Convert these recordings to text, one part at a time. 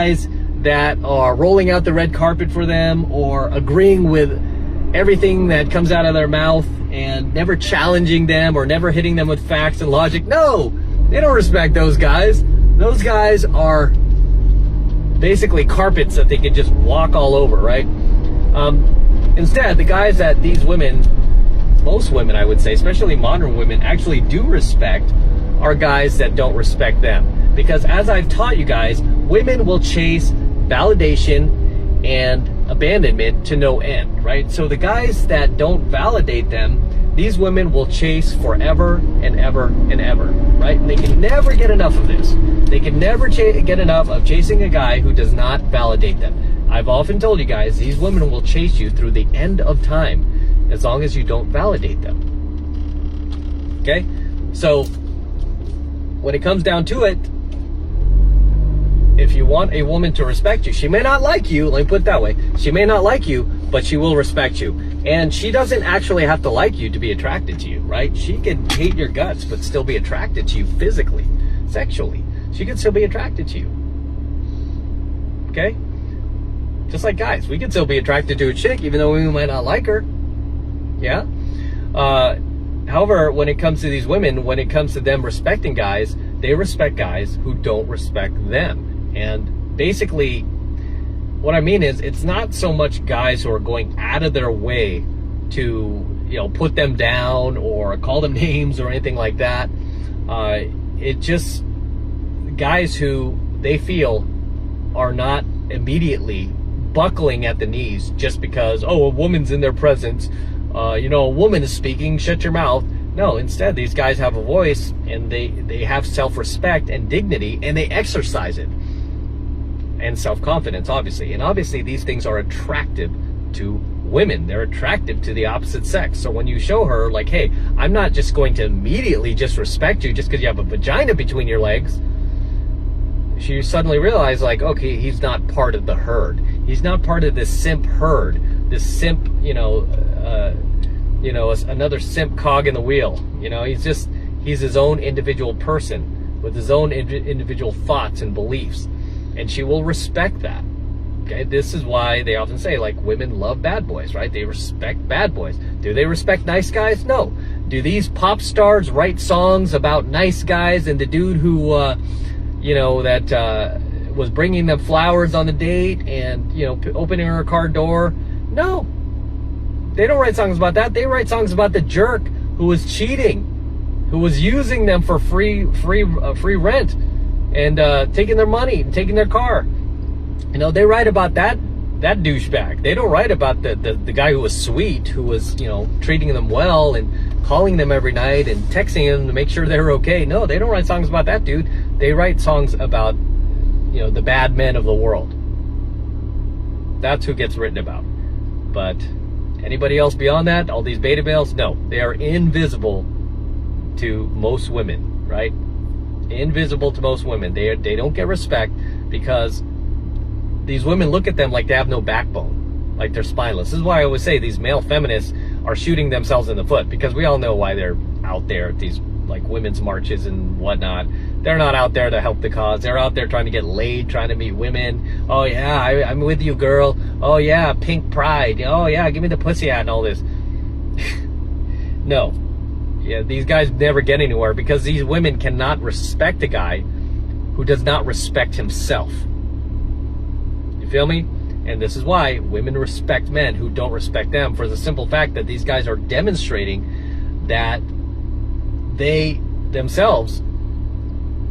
guys that are rolling out the red carpet for them or agreeing with everything that comes out of their mouth and never challenging them or never hitting them with facts and logic. No, they don't respect those guys. Those guys are basically carpets that they can just walk all over, right? Instead, the guys that these women, most women I would say, especially modern women, actually do respect are guys that don't respect them. Because as I've taught you guys, women will chase validation and abandonment to no end, right? So the guys that don't validate them, these women will chase forever and ever and ever, right? And they can never get enough of this. They can never get enough of chasing a guy who does not validate them. I've often told you guys, these women will chase you through the end of time as long as you don't validate them. Okay? So when it comes down to it, if you want a woman to respect you, she may not like you, let me put it that way. She may not like you, but she will respect you. And she doesn't actually have to like you to be attracted to you, right? She can hate your guts, but still be attracted to you physically, sexually. She can still be attracted to you. Okay? Just like guys, we can still be attracted to a chick even though we might not like her. Yeah? However, when it comes to these women, when it comes to them respecting guys, they respect guys who don't respect them. And basically, what I mean is, it's not so much guys who are going out of their way to, you know, put them down or call them names or anything like that. It just guys who they feel are not immediately buckling at the knees just because, oh, a woman's in their presence. You know, a woman is speaking, shut your mouth. No, instead, these guys have a voice and they have self-respect and dignity and they exercise it. And self-confidence, obviously. And obviously, these things are attractive to women. They're attractive to the opposite sex. So when you show her, like, hey, I'm not just going to immediately just respect you just because you have a vagina between your legs, she suddenly realized, like, okay, he's not part of the herd. He's not part of this simp herd. This simp, another simp cog in the wheel. You know, he's his own individual person with his own individual thoughts and beliefs. And she will respect that. Okay, this is why they often say, like, women love bad boys, right? They respect bad boys. Do they respect nice guys? No. Do these pop stars write songs about nice guys and the dude who, was bringing them flowers on the date and, opening her car door? No. They don't write songs about that. They write songs about the jerk who was cheating, who was using them for free rent. And taking their money and taking their car. You know, they write about that douchebag. They don't write about the guy who was sweet, who was, treating them well and calling them every night and texting them to make sure they were okay. No, they don't write songs about that dude. They write songs about, the bad men of the world. That's who gets written about. But anybody else beyond that, all these beta males, no, they are invisible to most women, right? Invisible to most women. They don't get respect because these women look at them like they have no backbone, like they're spineless. This is why I always say these male feminists are shooting themselves in the foot, because we all know why they're out there at these like women's marches and whatnot. They're not out there to help the cause. They're out there trying to get laid, trying to meet women. Oh yeah, I'm with you, girl. Oh yeah, pink pride. Oh yeah, give me the pussy out and all this. No. Yeah, these guys never get anywhere because these women cannot respect a guy who does not respect himself. You feel me? And this is why women respect men who don't respect them, for the simple fact that these guys are demonstrating that they themselves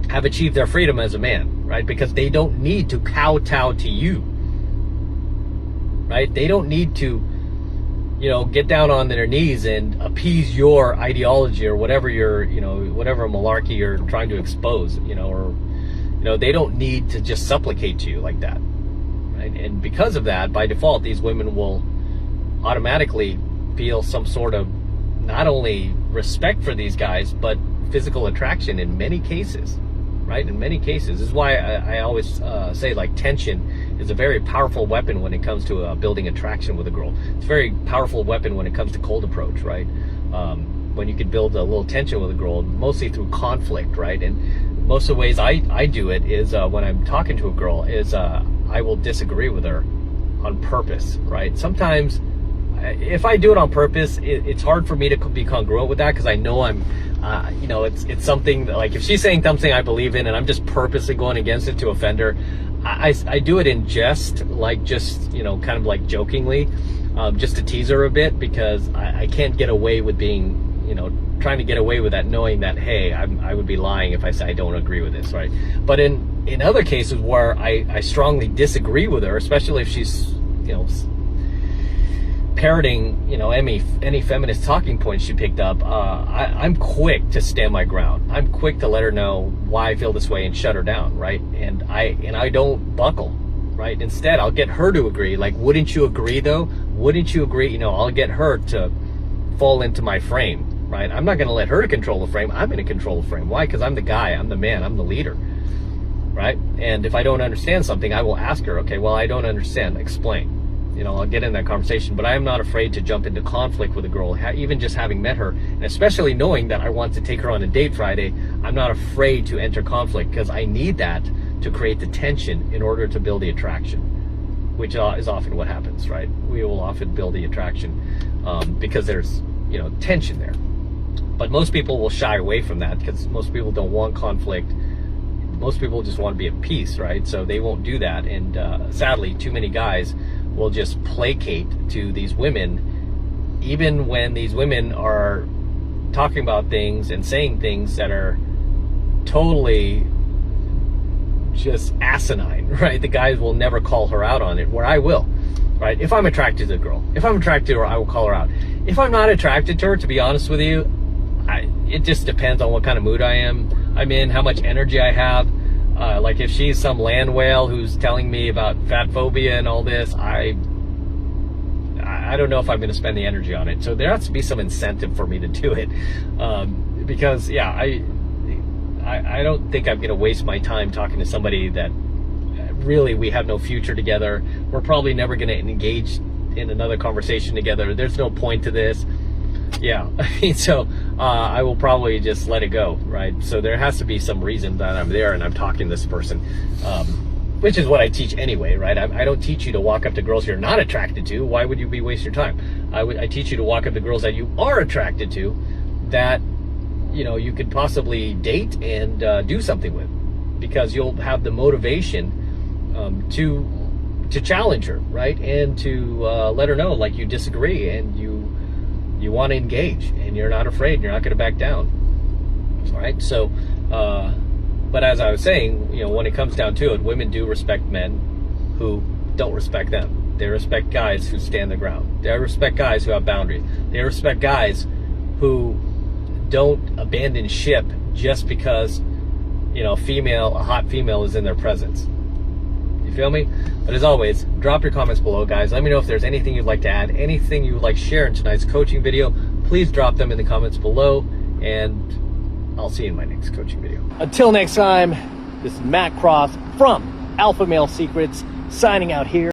have achieved their freedom as a man, right? Because they don't need to kowtow to you, right? They don't need to get down on their knees and appease your ideology or whatever whatever malarkey you're trying to expose, they don't need to just supplicate to you like that, right? And because of that, by default, these women will automatically feel some sort of not only respect for these guys, but physical attraction in many cases, right? In many cases. This is why I always say, like, tension is a very powerful weapon when it comes to building attraction with a girl. It's a very powerful weapon when it comes to cold approach, right? When you can build a little tension with a girl, mostly through conflict, right? And most of the ways I do it is when I'm talking to a girl is I will disagree with her on purpose, right? Sometimes if I do it on purpose, it's hard for me to be congruent with that, because I know I'm, you know, it's something that, like, if she's saying something I believe in and I'm just purposely going against it to offend her, I do it in jest, like, just, you know, kind of like jokingly, just to tease her a bit, because I can't get away with being, you know, trying to get away with that, knowing that, hey, I would be lying if I say I don't agree with this, right? But in other cases where I strongly disagree with her, especially if she's, you know, parroting, you know, any feminist talking points she picked up, I'm quick to stand my ground. I'm quick to let her know why I feel this way and shut her down, right? And I don't buckle, right? Instead, I'll get her to agree. Like, wouldn't you agree though? Wouldn't you agree? You know, I'll get her to fall into my frame, right? I'm not going to let her control the frame. I'm going to control the frame. Why? Because I'm the guy, I'm the man, I'm the leader, right? And if I don't understand something, I will ask her, okay, well, I don't understand, explain. You know, I'll get in that conversation, but I am not afraid to jump into conflict with a girl, even just having met her, and especially knowing that I want to take her on a date Friday. I'm not afraid to enter conflict, because I need that to create the tension in order to build the attraction, which is often what happens, right? We will often build the attraction because there's, you know, tension there. But most people will shy away from that, because most people don't want conflict. Most people just want to be at peace, right? So they won't do that. And sadly, too many guys will just placate to these women, even when these women are talking about things and saying things that are totally just asinine, right? The guys will never call her out on it, where I will, right? If I'm attracted to the girl, if I'm attracted to her, I will call her out. If I'm not attracted to her, to be honest with you, it just depends on what kind of mood I'm in, how much energy I have. Like, if she's some land whale who's telling me about fat phobia and all this, I don't know if I'm going to spend the energy on it. So there has to be some incentive for me to do it, because yeah, I don't think I'm going to waste my time talking to somebody that really we have no future together. We're probably never going to engage in another conversation together. There's no point to this. Yeah, I mean, so I will probably just let it go, right? So there has to be some reason that I'm there and I'm talking to this person, which is what I teach anyway, right? I don't teach you to walk up to girls you're not attracted to. Why would you be wasting your time? I teach you to walk up to girls that you are attracted to, that, you know, you could possibly date and do something with, because you'll have the motivation to challenge her, right? And to let her know, like, you disagree and you want to engage and you're not afraid, you're not going to back down. All right. So, but as I was saying, you know, when it comes down to it, women do respect men who don't respect them. They respect guys who stand their ground. They respect guys who have boundaries. They respect guys who don't abandon ship just because, you know, a hot female is in their presence. You feel me? But as always, drop your comments below, guys. Let me know if there's anything you'd like to add, anything you would like to share in tonight's coaching video. Please drop them in the comments below, and I'll see you in my next coaching video. Until next time, this is Matt Cross from Alpha Male Secrets, signing out here.